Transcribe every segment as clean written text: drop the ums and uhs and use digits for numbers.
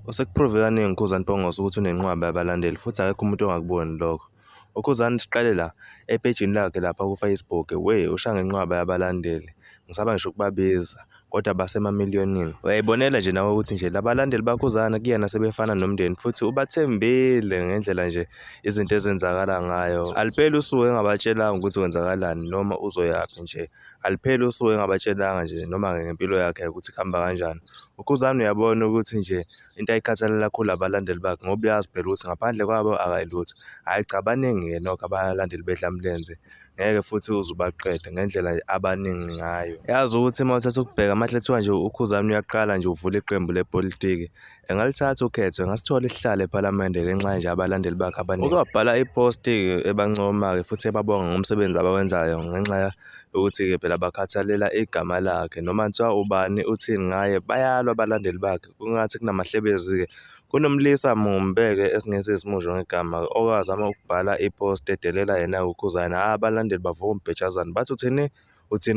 Usekuprove kaningi uKhuzani Mpongose ukuthi unenqwaba yabalandeli futhi akekho umuntu ongakuboni lokho. uKhuzani siqale la epejini lakhe lapha ku-Facebook usha ngenqwaba yabalandeli. Ngisaba ngisho ukubabiza kodwa basemamiliyonini. Uyayibonela nje nawe ukuthi nje labalandeli baKhuzani kuyena sebefana nomndeni futhi ubathembile ngendlela nje izinto ezenzakala ngayo. Alipheli usuku engabatshelanga ukuthi kwenzakalani noma uzoyaphi nje. Alipheli usuku engabatshelanga nje noma ngempilo yakhe ukuthi kuhamba kanjani. uKhuzani uyabona ukuthi nje into ayikhathalela kakhulu abalandeli bakhe ngoba uyazi phela ukuthi ngaphandle kwabo akayilutho. Hhayi cha, baningi nokho abalandeli bedlamlenze. Ngeke futhi uze ubaqede ngendlela abaningi ngayo. Yazi ukuthi uma uthatha ukubheka amahle kuthiwa nje uKhuzani uyaqala nje uvula iqembu lepolitiki. Engalithatha ukhetho ngasithola isihlalo ePhalamende ngenxa nje abalandeli bakhe abaningi. Uke wabhala iposti ebancoma-ke futhi ebabonga ngomsebenzi abawenzayo ngenxa yokuthi-ke phela bakhathalela igama lakhe noma kuthiwa ubani uthini ngaye bayalwa abalandeli bakhe. Kungathi kunamahlebezi-ke kunomlisa Mumbe-ke esingeke simusho ngegama okwazama ukubhala iposti edelela yena uKhuzani. Abalandeli bavuka umbhejazane bathi uthini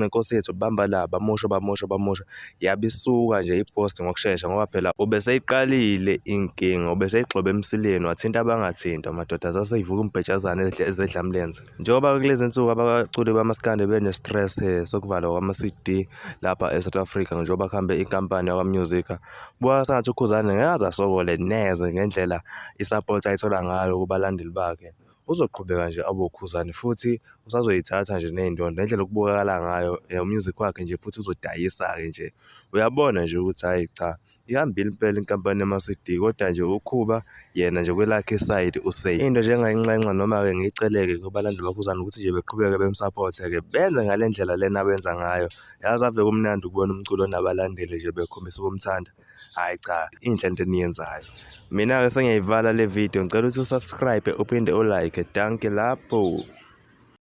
Nkosi yethu bamba la bamusha yabisuka nje iposti ngokushesha ngoba phela ubeseyiqalile inkinga, ubeseyigxobe emsileni wathinta abangathintwa madoda zaseyivuka umbhejazane ezedlamlenze. Njengoba kulezi nsuku abaculi bamaskandi bene-stress sokuvalwa kwama-CD lapha eSouth Africa njengoba kuhambe inkampani yakwa-music. Kuba sengathi uKhuzani ngeke aze asokole neze ngendlela i-support ayithola ngayo kubalandeli bakhe. Uzoqhubeka nje abe uKhuzani futhi usazoyithatha nje ney'ndondo ngendlela okubukakala ngayo umusic wakhe nje futhi uzodayisa-ke nje. Uyabona nje ukuthi hhayi cha, ihambile impela inkampani yama-CD kodwa nje ukhuba yena nje kwelakhe isayidi usafe. Into nje engayinxenxa noma-ke ngiyiceleke kubalandeli baKhuzani ukuthi nje beqhubeke bemsapothe-ke benze ngale ndlela lena abenza ngayo. Yazi ave kumnandi ukubona umculo onabalandeli nje bekhombisa ukumthanda. Hhayi cha, inhle into eniyenzayo. Mina-ke sengiyayivala le video ngicela ukuthi usubscribe uphinde ulike. Danke lapho.